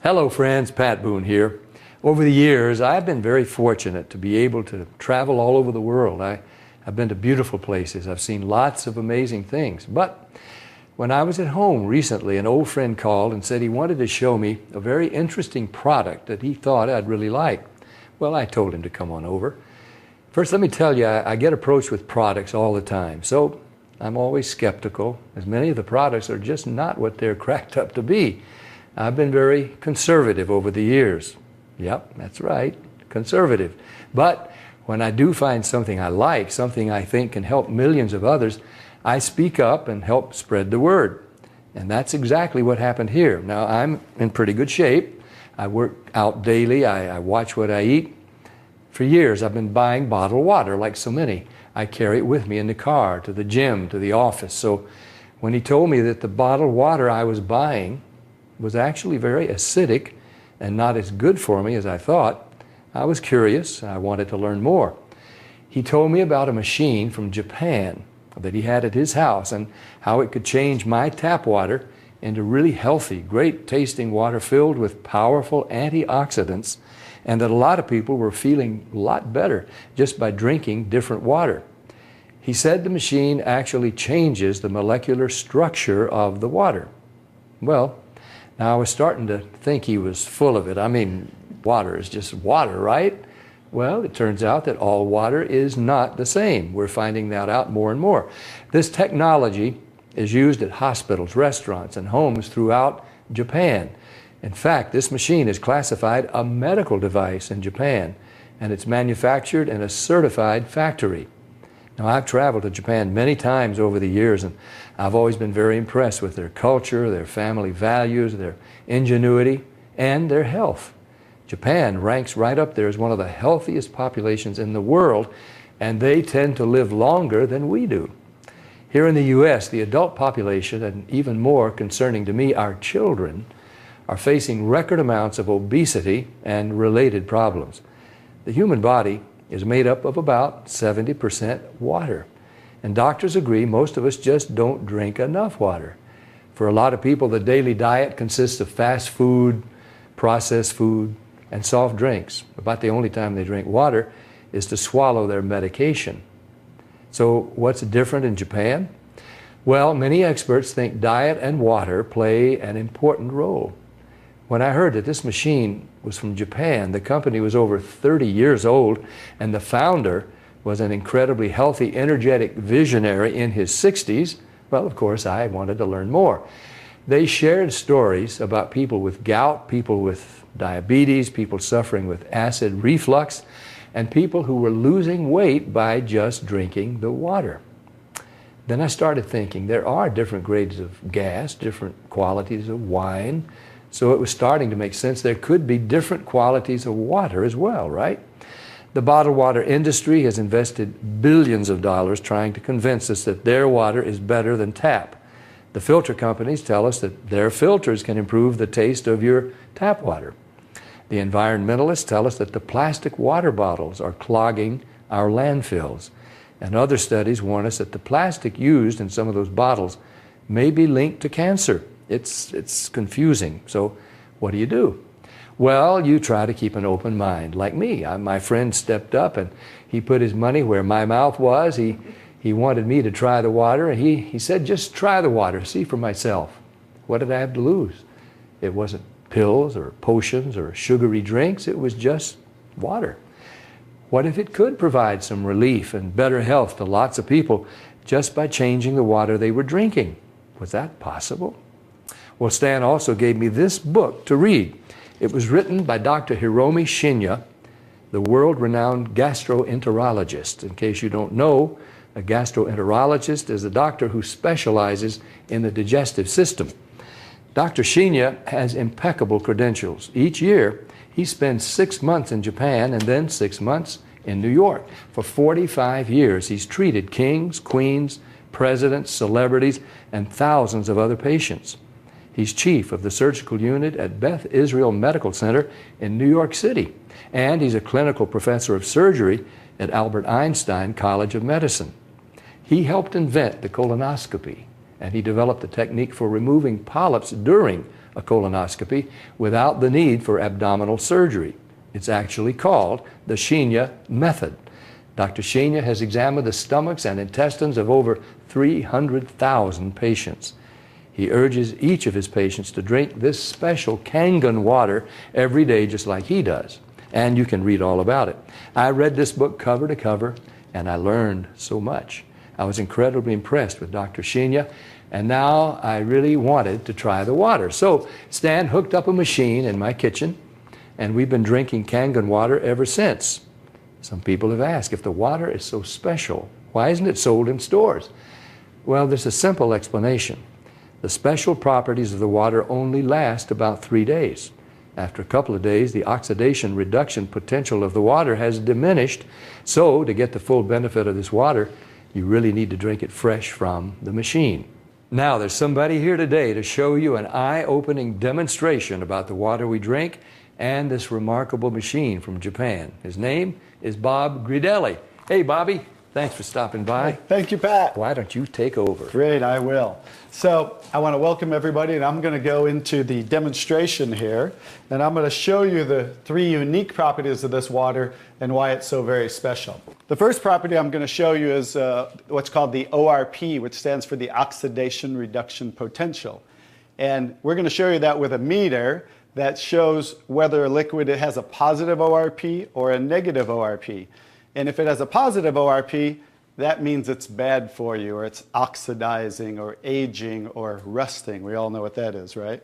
Hello friends, Pat Boone here. Over the years, I've been very fortunate to be able to travel all over the world. I've been to beautiful places. I've seen lots of amazing things. But when I was at home recently, an old friend called and said he wanted to show me a very interesting product that he thought I'd really like. Well, I told him to come on over. First, let me tell you, I get approached with products all the time. So I'm always skeptical, as many of the products are just not what they're cracked up to be. I've been very conservative over the years. Yep, that's right, conservative. But when I do find something I like, something I think can help millions of others, I speak up and help spread the word. And that's exactly what happened here. Now, I'm in pretty good shape. I work out daily. I watch what I eat. For years, I've been buying bottled water like so many. I carry it with me in the car, to the gym, to the office. So when he told me that the bottled water I was buying was actually very acidic and not as good for me as I thought, I was curious. I wanted to learn more. He told me about a machine from Japan that he had at his house and how it could change my tap water into really healthy, great tasting water filled with powerful antioxidants, and that a lot of people were feeling a lot better just by drinking different water. He said the machine actually changes the molecular structure of the water. Well, now I was starting to think he was full of it. I mean, water is just water, right? Well, it turns out that all water is not the same. We're finding that out more and more. This technology is used at hospitals, restaurants, and homes throughout Japan. In fact, this machine is classified a medical device in Japan, and it's manufactured in a certified factory. Now, I've traveled to Japan many times over the years, and I've always been very impressed with their culture, their family values, their ingenuity, and their health. Japan ranks right up there as one of the healthiest populations in the world, and they tend to live longer than we do. Here in the U.S., the adult population, and even more concerning to me, our children, are facing record amounts of obesity and related problems. The human body is made up of about 70% water. And doctors agree most of us just don't drink enough water. For a lot of people, the daily diet consists of fast food, processed food, and soft drinks. About the only time they drink water is to swallow their medication. So what's different in Japan? Well, many experts think diet and water play an important role. When I heard that this machine was from Japan, the company was over 30 years old, and the founder was an incredibly healthy, energetic visionary in his 60s, well, of course, I wanted to learn more. They shared stories about people with gout, people with diabetes, people suffering with acid reflux, and people who were losing weight by just drinking the water. Then I started thinking there are different grades of gas, different qualities of wine, so it was starting to make sense there could be different qualities of water as well, right? The bottled water industry has invested billions of dollars trying to convince us that their water is better than tap. The filter companies tell us that their filters can improve the taste of your tap water. The environmentalists tell us that the plastic water bottles are clogging our landfills. And other studies warn us that the plastic used in some of those bottles may be linked to cancer. It's confusing. So what do? Well, you try to keep an open mind. Like me, my friend stepped up and he put his money where my mouth was. He wanted me to try the water, and he said, just try the water, see for myself. What did I have to lose? It wasn't pills or potions or sugary drinks. It was just water. What if it could provide some relief and better health to lots of people just by changing the water they were drinking? Was that possible? Well, Stan also gave me this book to read. It was written by Dr. Hiromi Shinya, the world-renowned gastroenterologist. In case you don't know, a gastroenterologist is a doctor who specializes in the digestive system. Dr. Shinya has impeccable credentials. Each year, he spends 6 months in Japan and then 6 months in New York. For 45 years, he's treated kings, queens, presidents, celebrities, and thousands of other patients. He's chief of the surgical unit at Beth Israel Medical Center in New York City, and he's a clinical professor of surgery at Albert Einstein College of Medicine. He helped invent the colonoscopy, and he developed a technique for removing polyps during a colonoscopy without the need for abdominal surgery. It's actually called the Shinya method. Dr. Shinya has examined the stomachs and intestines of over 300,000 patients. He urges each of his patients to drink this special Kangen water every day just like he does. And you can read all about it. I read this book cover to cover, and I learned so much. I was incredibly impressed with Dr. Shinya, and now I really wanted to try the water. So Stan hooked up a machine in my kitchen, and we've been drinking Kangen water ever since. Some people have asked, if the water is so special, why isn't it sold in stores? Well, there's a simple explanation. The special properties of the water only last about 3 days. After a couple of days, the oxidation reduction potential of the water has diminished. So to get the full benefit of this water, you really need to drink it fresh from the machine. Now, there's somebody here today to show you an eye-opening demonstration about the water we drink and this remarkable machine from Japan. His name is Bob Gridelli. Hey, Bobby. Thanks for stopping by. Hey, thank you, Pat. Why don't you take over? Great, I will. So I want to welcome everybody, and I'm going to go into the demonstration here, and I'm going to show you the 3 unique properties of this water and why it's so very special. The first property I'm going to show you is what's called the ORP, which stands for the oxidation reduction potential. And we're going to show you that with a meter that shows whether a liquid has a positive ORP or a negative ORP. And if it has a positive ORP, that means it's bad for you, or it's oxidizing, or aging, or rusting. We all know what that is, right?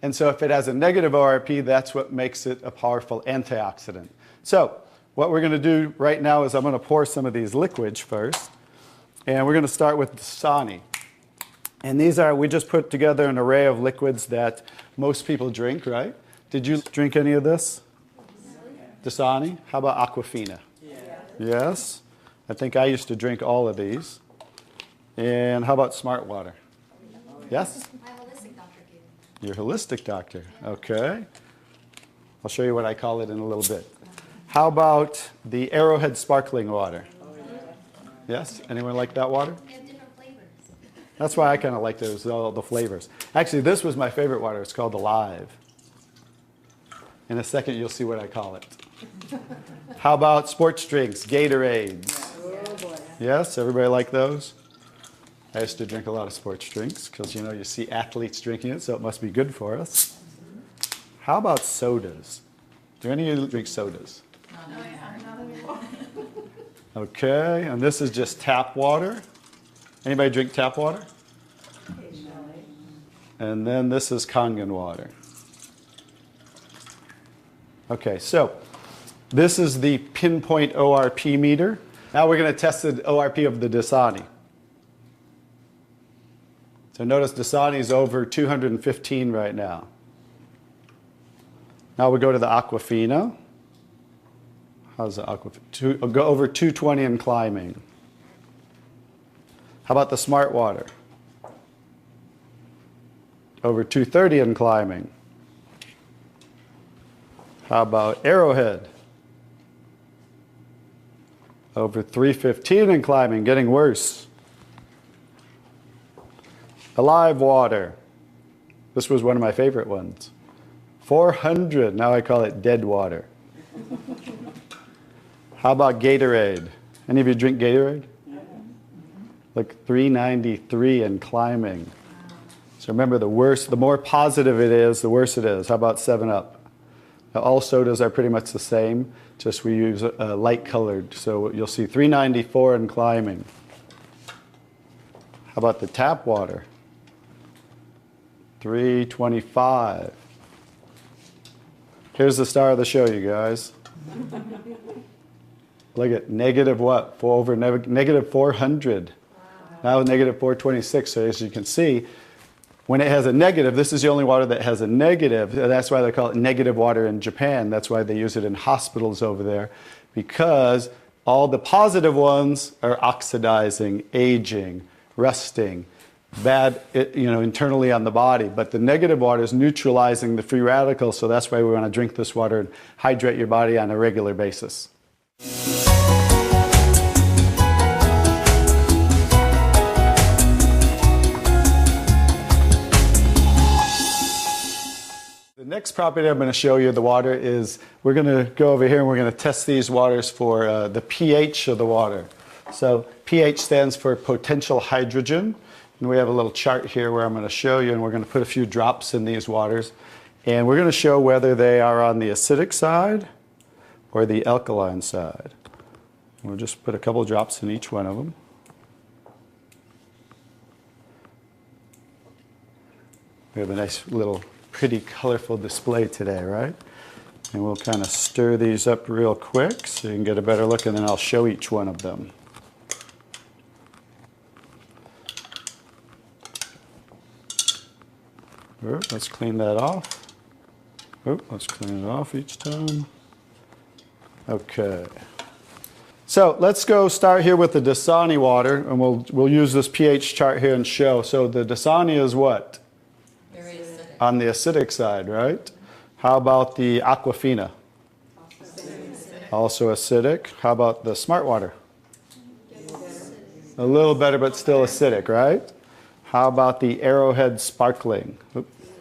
And so if it has a negative ORP, that's what makes it a powerful antioxidant. So what we're going to do right now is I'm going to pour some of these liquids first. And we're going to start with Dasani. And these are, we just put together an array of liquids that most people drink, right? Did you drink any of this? Dasani? How about Aquafina? Yes. I think I used to drink all of these. And how about Smart Water? Yes? My holistic doctor gave it. Your holistic doctor. Okay. I'll show you what I call it in a little bit. How about the Arrowhead Sparkling Water? Yes? Anyone like that water? They have different flavors. That's why I kind of like those, all the flavors. Actually, this was my favorite water. It's called Alive. In a second, you'll see what I call it. How about sports drinks, Gatorades? Yes, everybody like those? I used to drink a lot of sports drinks because, you know, you see athletes drinking it, so it must be good for us. How about sodas? Do any of you drink sodas? Okay, and this is just tap water. Anybody drink tap water? And then this is Kangen water. Okay, so this is the pinpoint ORP meter. Now we're going to test the ORP of the Dasani. So notice Dasani is over 215 right now. Now we go to the Aquafina. How's the Aquafina? Go over 220 and climbing. How about the Smart Water? Over 230 and climbing. How about Arrowhead? Over 315 and climbing, getting worse. Alive Water. This was one of my favorite ones. 400, now I call it dead water. How about Gatorade? Any of you drink Gatorade? Like 393 and climbing. So remember, the more positive it is, the worse it is. How about 7-Up? Now, all sodas are pretty much the same, just we use light colored. So you'll see 394 and climbing. How about the tap water? 325. Here's the star of the show, you guys. Look at negative what? Negative 400. Now negative 426. So as you can see, when it has a negative, this is the only water that has a negative. That's why they call it negative water in Japan. That's why they use it in hospitals over there, because all the positive ones are oxidizing, aging, rusting, bad, internally on the body. But the negative water is neutralizing the free radicals, so that's why we want to drink this water and hydrate your body on a regular basis. next property I'm going to show you the water is, we're going to go over here and we're going to test these waters for the pH of the water. So pH stands for potential hydrogen. And we have a little chart here where I'm going to show you, and we're going to put a few drops in these waters. And we're going to show whether they are on the acidic side or the alkaline side. We'll just put a couple of drops in each one of them. We have a nice little pretty colorful display today, right? And we'll kind of stir these up real quick so you can get a better look, and then I'll show each one of them. Let's clean that off. Let's clean it off each time. Okay. So let's go start here with the Dasani water, and we'll use this pH chart here and show. So the Dasani is what? Very acidic. On the acidic side, right? How about the Aquafina? Also acidic. How about the Smart Water? A little better, but still acidic, right? How about the Arrowhead Sparkling?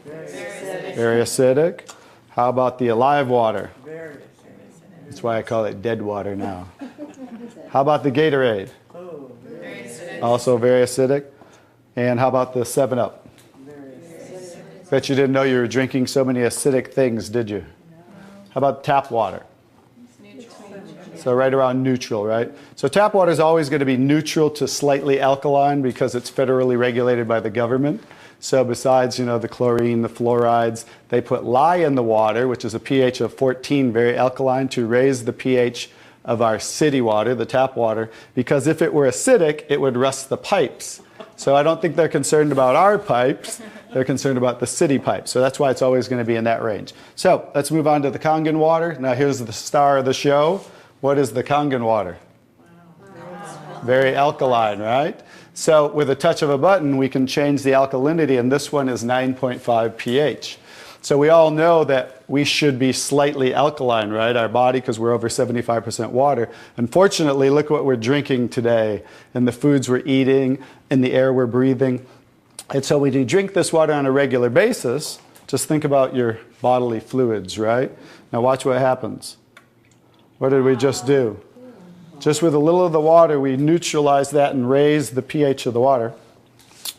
Very acidic. How about the Alive Water? Very acidic. That's why I call it dead water now. How about the Gatorade? Oh, Very acidic. Also very acidic. And how about the 7-Up? very acidic. Bet you didn't know you were drinking so many acidic things, did you? How about tap water? So right around neutral, right? So tap water is always going to be neutral to slightly alkaline because it's federally regulated by the government. So besides, the chlorine, the fluorides, they put lye in the water, which is a pH of 14, very alkaline, to raise the pH of our city water, the tap water, because if it were acidic, it would rust the pipes. So I don't think they're concerned about our pipes. They're concerned about the city pipes. So that's why it's always going to be in that range. So let's move on to the Kangen water. Now here's the star of the show. What is the Kangen water? Very alkaline, right? So with a touch of a button, we can change the alkalinity, and this one is 9.5 pH. So we all know that we should be slightly alkaline, right? Our body, because we're over 75% water. Unfortunately, look what we're drinking today, and the foods we're eating, and the air we're breathing. And so when you drink this water on a regular basis, just think about your bodily fluids, right? Now watch what happens. What did we just do? Just with a little of the water, we neutralize that and raise the pH of the water.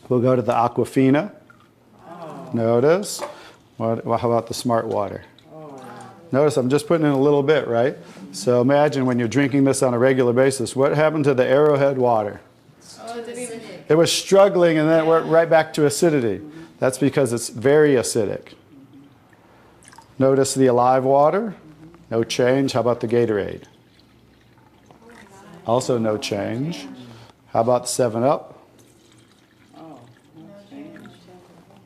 We'll go to the Aquafina. Notice. How about the Smart Water? Notice I'm just putting in a little bit, right? So imagine when you're drinking this on a regular basis, what happened to the Arrowhead water? Acidic. It was struggling, and then it went right back to acidity. That's because it's very acidic. Notice the Alive Water. No change. How about the Gatorade? Also no change. How about the 7-Up?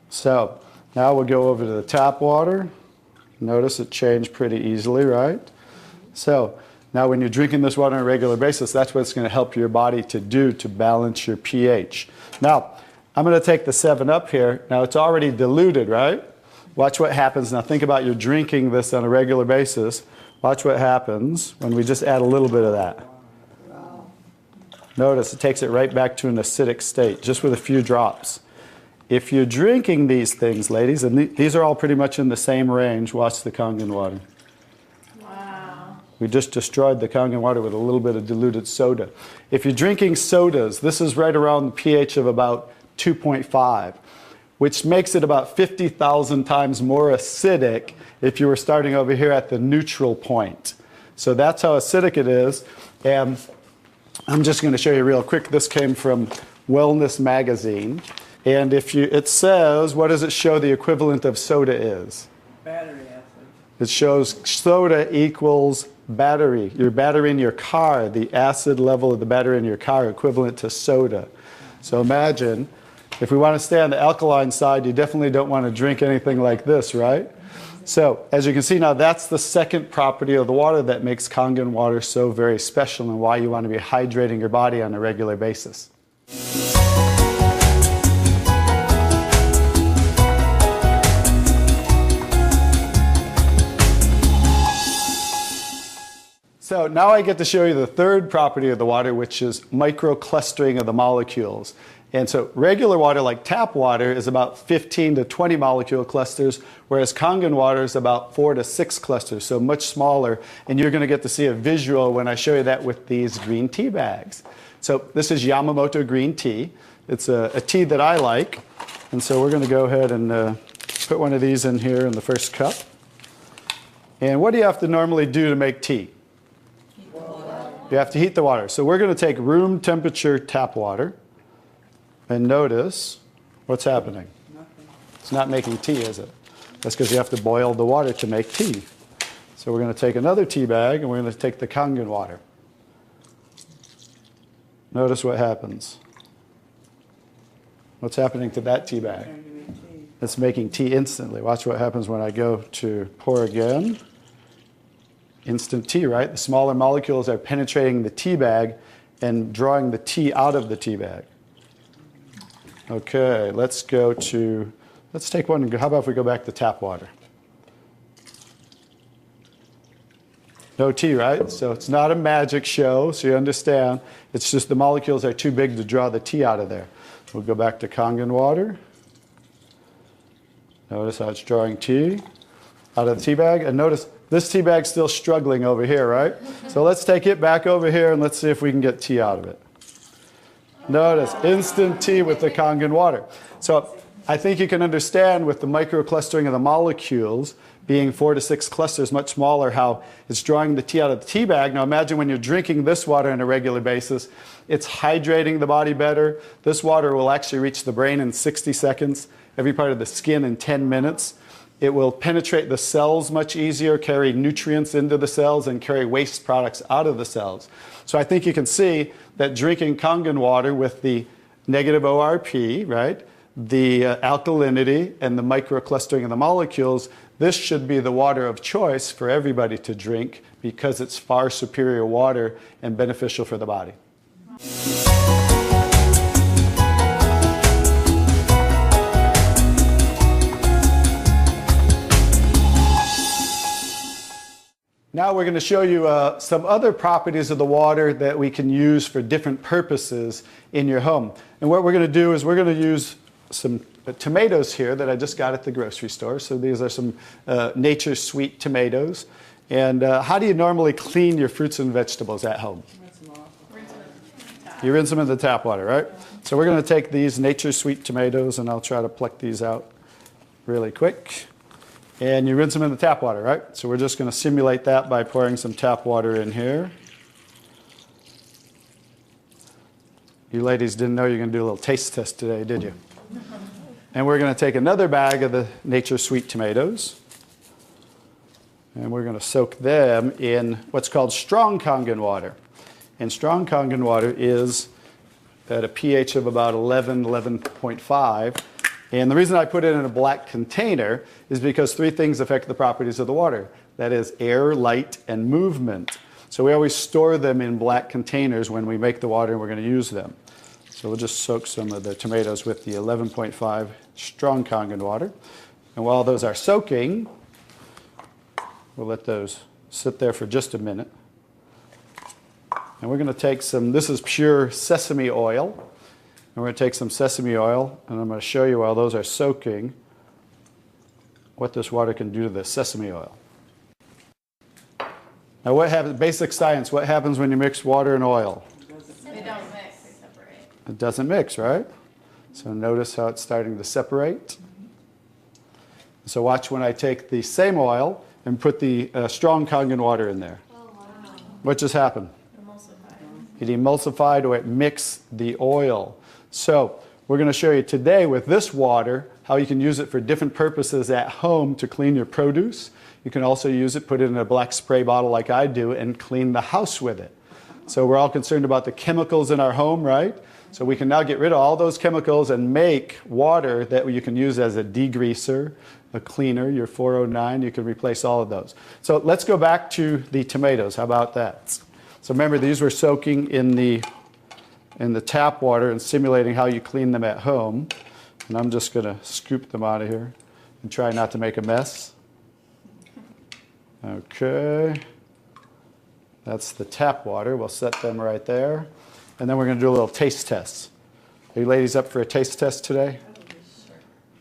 So now we'll go over to the tap water. Notice it changed pretty easily, right? So now when you're drinking this water on a regular basis, that's what it's going to help your body to do to balance your pH. Now, I'm going to take the 7-Up here. Now it's already diluted, right? Watch what happens. Now think about you're drinking this on a regular basis. Watch what happens when we just add a little bit of that. Notice it takes it right back to an acidic state, just with a few drops. If you're drinking these things, ladies, and these are all pretty much in the same range, watch the Kangen water. Wow. We just destroyed the Kangen water with a little bit of diluted soda. If you're drinking sodas, this is right around the pH of about 2.5, which makes it about 50,000 times more acidic if you were starting over here at the neutral point. So that's how acidic it is. And I'm just going to show you real quick. This came from Wellness Magazine. And it says, what does it show the equivalent of soda is? Battery acid. It shows soda equals battery. Your battery in your car, the acid level of the battery in your car equivalent to soda. So imagine, if we want to stay on the alkaline side, you definitely don't want to drink anything like this, right? So as you can see now, that's the second property of the water that makes Kangen water so very special and why you want to be hydrating your body on a regular basis. So now I get to show you the third property of the water, which is microclustering of the molecules. And so regular water, like tap water, is about 15 to 20 molecule clusters, whereas Kangen water is about 4 to 6 clusters, so much smaller. And you're going to get to see a visual when I show you that with these green tea bags. So this is Yamamoto green tea. It's a tea that I like. And so we're going to go ahead and put one of these in here in the first cup. And what do you have to normally do to make tea? You have to heat the water. So we're going to take room temperature tap water. And notice what's happening. Nothing. It's not making tea, is it? That's because you have to boil the water to make tea. So we're going to take another tea bag and we're going to take the Kangen water. Notice what happens. What's happening to that tea bag? Trying to make tea. It's making tea instantly. Watch what happens when I go to pour again. Instant tea, right? The smaller molecules are penetrating the tea bag and drawing the tea out of the tea bag. Okay, let's take one. How about if we go back to tap water? No tea, right? So it's not a magic show, so you understand. It's just the molecules are too big to draw the tea out of there. We'll go back to Kangen water. Notice how it's drawing tea out of the tea bag. And notice this tea bag's still struggling over here, right? So let's take it back over here and let's see if we can get tea out of it. Notice, instant tea with the Kangen water. So I think you can understand with the microclustering of the molecules being 4 to 6 clusters, much smaller, how it's drawing the tea out of the tea bag. Now imagine when you're drinking this water on a regular basis, it's hydrating the body better. This water will actually reach the brain in 60 seconds, every part of the skin in 10 minutes. It will penetrate the cells much easier, carry nutrients into the cells, and carry waste products out of the cells. So I think you can see that drinking Kangen water with the negative ORP, right, the alkalinity, and the microclustering of the molecules, this should be the water of choice for everybody to drink because it's far superior water and beneficial for the body. Now we're going to show you some other properties of the water that we can use for different purposes in your home. And what we're going to do is we're going to use some tomatoes here that I just got at the grocery store. So these are some Nature's Sweet tomatoes. And how do you normally clean your fruits and vegetables at home? Rinse them off. You rinse them in the tap water, right? So we're going to take these Nature's Sweet tomatoes, and I'll try to pluck these out really quick. And you rinse them in the tap water, right? So we're just going to simulate that by pouring some tap water in here. You ladies didn't know you were going to do a little taste test today, did you? And we're going to take another bag of the Nature's Sweet tomatoes. And we're going to soak them in what's called strong Kangen water. And strong Kangen water is at a pH of about 11, 11.5. And the reason I put it in a black container is because 3 things affect the properties of the water. That is air, light, and movement. So we always store them in black containers when we make the water and we're going to use them. So we'll just soak some of the tomatoes with the 11.5 strong Kangen water. And while those are soaking, we'll let those sit there for just a minute. And we're going to take some, this is pure sesame oil. And we're going to take some sesame oil, and I'm going to show you while those are soaking what this water can do to the sesame oil. Now what happens, basic science, what happens when you mix water and oil? They don't mix, they separate. It doesn't mix, right? So notice how it's starting to separate. So watch when I take the same oil and put the strong Kangen water in there. Oh, wow. What just happened? Emulsified. It emulsified or it mixed the oil. So we're going to show you today with this water how you can use it for different purposes at home to clean your produce. You can also use it, put it in a black spray bottle like I do, and clean the house with it. So we're all concerned about the chemicals in our home, right? So we can now get rid of all those chemicals and make water that you can use as a degreaser, a cleaner, your 409. You can replace all of those. So let's go back to the tomatoes. How about that? So remember, these were soaking in the tap water and simulating how you clean them at home. And I'm just going to scoop them out of here and try not to make a mess. Okay. That's the tap water. We'll set them right there. And then we're going to do a little taste test. Are you ladies up for a taste test today?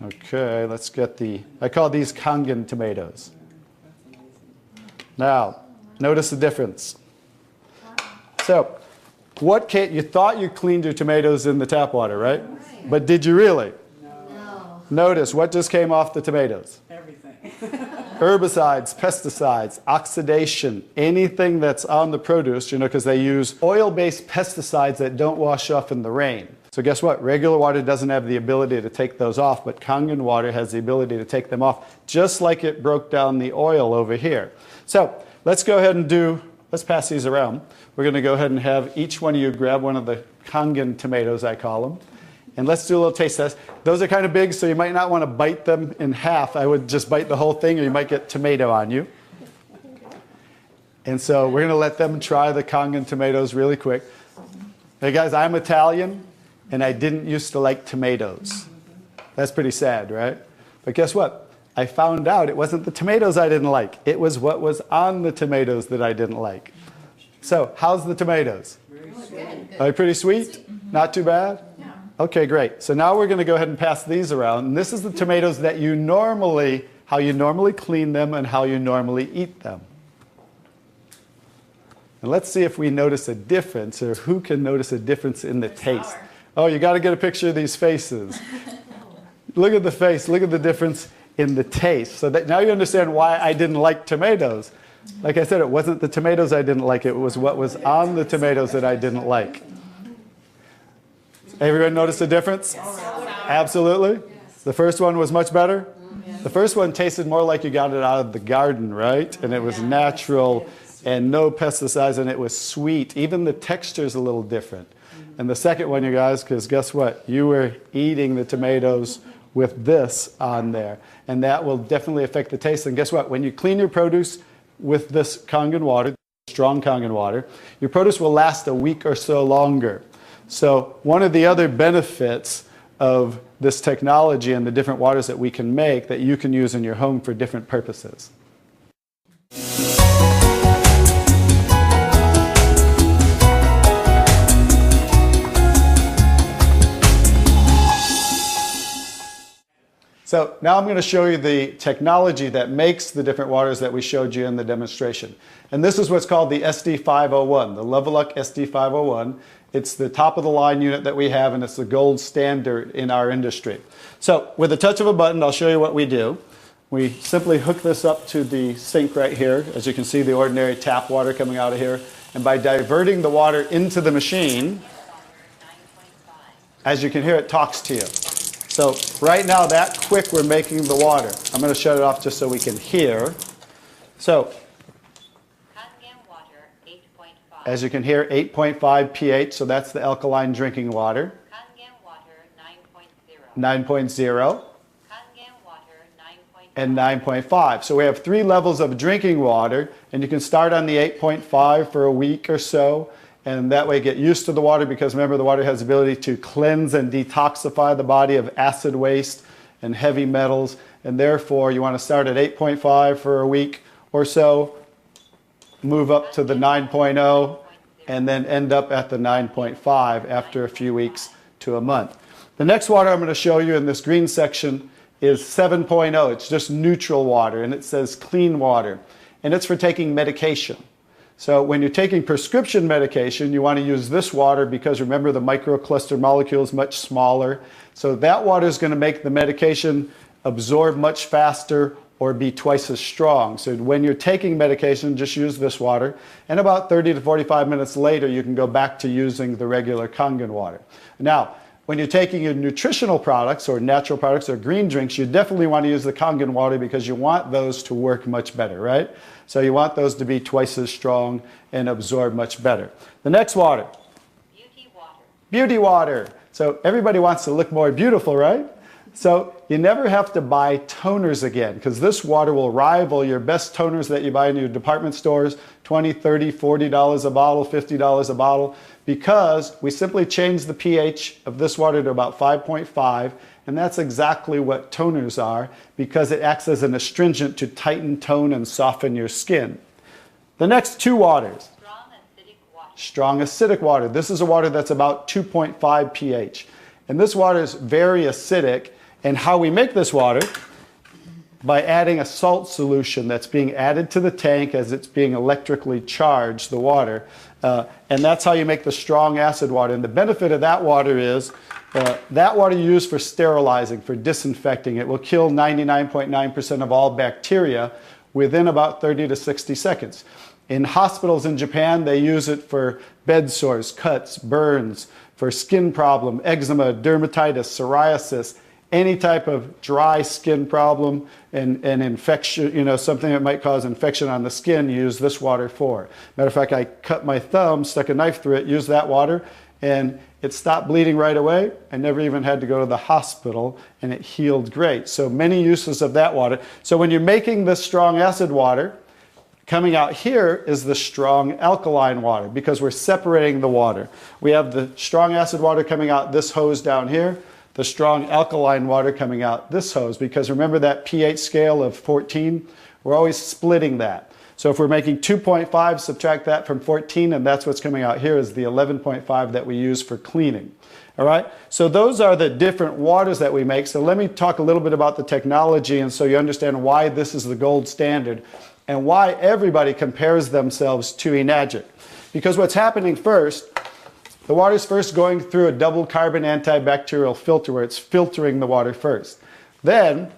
Okay, let's get I call these Kangen tomatoes. Now, notice the difference. So, you thought you cleaned your tomatoes in the tap water, right? But did you really? No. Notice what just came off the tomatoes. Everything. Herbicides, pesticides, oxidation, anything that's on the produce, because they use oil-based pesticides that don't wash off in the rain. So guess what? Regular water doesn't have the ability to take those off, but Kangen water has the ability to take them off, just like it broke down the oil over here. So let's go ahead and let's pass these around. We're going to go ahead and have each one of you grab one of the Kangen tomatoes, I call them. And let's do a little taste test. Those are kind of big, so you might not want to bite them in half. I would just bite the whole thing, or you might get tomato on you. And so we're going to let them try the Kangen tomatoes really quick. Hey guys, I'm Italian, and I didn't used to like tomatoes. That's pretty sad, right? But guess what? I found out it wasn't the tomatoes I didn't like. It was what was on the tomatoes that I didn't like. So, how's the tomatoes? Good. Are they pretty sweet? Not too bad? Yeah. Okay, great. So now we're going to go ahead and pass these around. And this is the tomatoes that how you normally clean them and how you normally eat them. And let's see if we notice a difference, or who can notice a difference in the taste. Sour. Oh, you got to get a picture of these faces. Look at the face. Look at the difference in the taste. So that now you understand why I didn't like tomatoes. Like I said, it wasn't the tomatoes I didn't like. It was what was on the tomatoes that I didn't like. Everyone notice the difference? Absolutely. The first one was much better. The first one tasted more like you got it out of the garden, right? And it was natural and no pesticides, and it was sweet. Even the texture is a little different. And the second one, you guys, because guess what? You were eating the tomatoes with this on there. And that will definitely affect the taste. And guess what? When you clean your produce with this Kangen water, strong Kangen water, your produce will last a week or so longer. So one of the other benefits of this technology and the different waters that we can make that you can use in your home for different purposes. So now I'm going to show you the technology that makes the different waters that we showed you in the demonstration. And this is what's called the SD501, the Leveluck SD501. It's the top of the line unit that we have, and it's the gold standard in our industry. So with the touch of a button, I'll show you what we do. We simply hook this up to the sink right here. As you can see, the ordinary tap water coming out of here. And by diverting the water into the machine, as you can hear, it talks to you. So right now, that quick, we're making the water. I'm going to shut it off just so we can hear. So as you can hear, 8.5 pH, so that's the alkaline drinking water. Kangen water 9.0. 9.0. Kangen water 9.5. And 9.5. So we have 3 levels of drinking water, and you can start on the 8.5 for a week or so, and that way get used to the water, because remember, the water has the ability to cleanse and detoxify the body of acid waste and heavy metals, and therefore you want to start at 8.5 for a week or so, move up to the 9.0, and then end up at the 9.5 after a few weeks to a month. The next water I'm going to show you in this green section is 7.0. It's just neutral water, and it says clean water, and it's for taking medication. So when you're taking prescription medication, you want to use this water, because remember, the microcluster molecule is much smaller. So that water is going to make the medication absorb much faster or be twice as strong. So when you're taking medication, just use this water. And about 30 to 45 minutes later, you can go back to using the regular Kangen water. Now, when you're taking your nutritional products or natural products or green drinks, you definitely want to use the Kangen water, because you want those to work much better, right? So you want those to be twice as strong and absorb much better. The next water. Beauty water. Beauty water. So everybody wants to look more beautiful, right? So you never have to buy toners again, because this water will rival your best toners that you buy in your department stores, $20, $30, $40 a bottle, $50 a bottle, because we simply change the pH of this water to about 5.5, and that's exactly what toners are, because it acts as an astringent to tighten, tone, and soften your skin. The next 2 waters. Strong acidic water. Strong acidic water. This is a water that's about 2.5 pH. And this water is very acidic. And how we make this water? By adding a salt solution that's being added to the tank as it's being electrically charged, the water. And that's how you make the strong acid water. And the benefit of that water is that water you use for sterilizing, for disinfecting. It will kill 99.9% of all bacteria within about 30 to 60 seconds. In hospitals in Japan, they use it for bed sores, cuts, burns, for skin problem, eczema, dermatitis, psoriasis, any type of dry skin problem and infection, you know, something that might cause infection on the skin, use this water for. Matter of fact, I cut my thumb, stuck a knife through it, used that water, and it stopped bleeding right away. I never even had to go to the hospital, and it healed great. So many uses of that water. So when you're making this strong acid water, coming out here is the strong alkaline water because we're separating the water. We have the strong acid water coming out this hose down here, the strong alkaline water coming out this hose, because remember that pH scale of 14? We're always splitting that. So if we're making 2.5, subtract that from 14, and that's what's coming out here is the 11.5 that we use for cleaning. All right? So those are the different waters that we make. So let me talk a little bit about the technology, and so you understand why this is the gold standard and why everybody compares themselves to Enagic. Because what's happening first, the water's first going through a double carbon antibacterial filter where it's filtering the water first. Then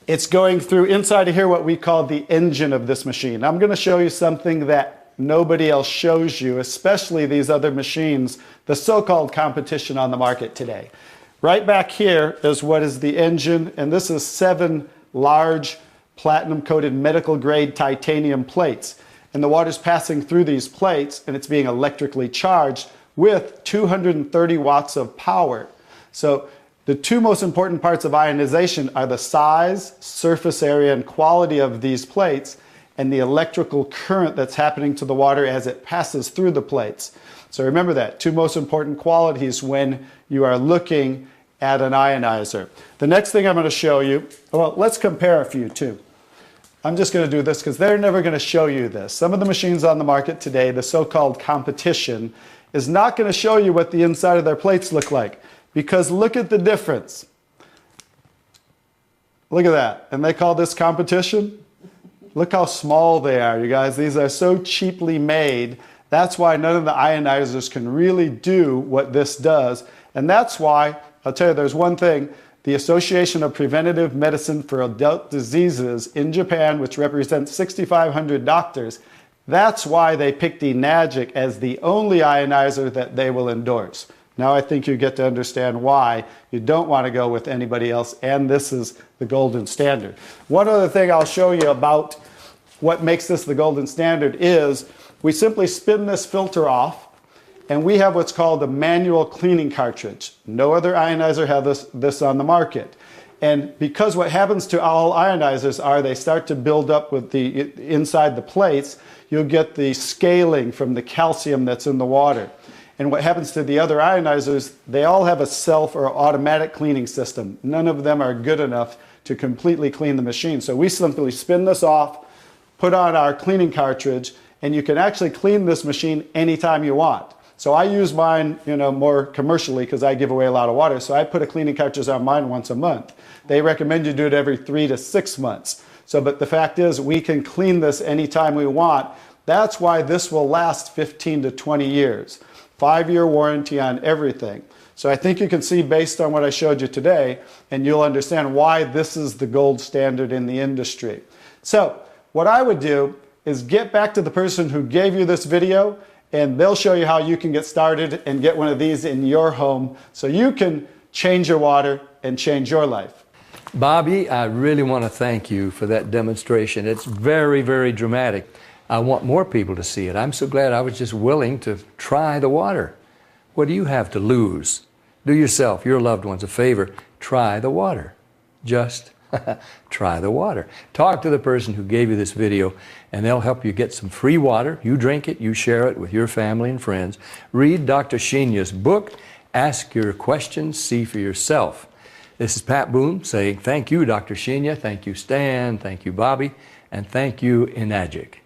it's going through inside of here what we call the engine of this machine. I'm going to show you something that nobody else shows you, especially these other machines, the so-called competition on the market today. Right back here is what is the engine, and this is 7 large platinum-coated medical-grade titanium plates. And the water's passing through these plates, and it's being electrically charged with 230 watts of power. So the two most important parts of ionization are the size, surface area, and quality of these plates, and the electrical current that's happening to the water as it passes through the plates. So remember that, two most important qualities when you are looking at an ionizer. The next thing I'm going to show you, well, let's compare a few too. I'm just going to do this because they're never going to show you this. Some of the machines on the market today, the so-called competition, is not going to show you what the inside of their plates look like. Because look at the difference. Look at that. And they call this competition? Look how small they are, you guys. These are so cheaply made. That's why none of the ionizers can really do what this does. And that's why, I'll tell you, there's one thing. The Association of Preventive Medicine for Adult Diseases in Japan, which represents 6,500 doctors, that's why they picked Enagic as the only ionizer that they will endorse. Now I think you get to understand why you don't want to go with anybody else, and this is the golden standard. One other thing I'll show you about what makes this the golden standard is we simply spin this filter off, and we have what's called a manual cleaning cartridge. No other ionizer has this on the market. And because what happens to all ionizers are they start to build up with the inside the plates, you'll get the scaling from the calcium that's in the water. And what happens to the other ionizers, they all have a self or automatic cleaning system. None of them are good enough to completely clean the machine. So we simply spin this off, put on our cleaning cartridge, and you can actually clean this machine anytime you want. So I use mine, more commercially because I give away a lot of water. So I put a cleaning cartridge on mine once a month. They recommend you do it every 3 to 6 months. So, but the fact is we can clean this anytime we want. That's why this will last 15 to 20 years. 5-year warranty on everything. So I think you can see based on what I showed you today, and you'll understand why this is the gold standard in the industry. So what I would do is get back to the person who gave you this video, and they'll show you how you can get started and get one of these in your home so you can change your water and change your life. Bobby, I really want to thank you for that demonstration. It's very, very dramatic. I want more people to see it. I'm so glad I was just willing to try the water. What do you have to lose? Do yourself, your loved ones a favor. Try the water. Just try the water. Talk to the person who gave you this video, and they'll help you get some free water. You drink it, you share it with your family and friends. Read Dr. Shinya's book. Ask your questions, see for yourself. This is Pat Boone saying thank you, Dr. Shinya. Thank you, Stan. Thank you, Bobby. And thank you, Enagic.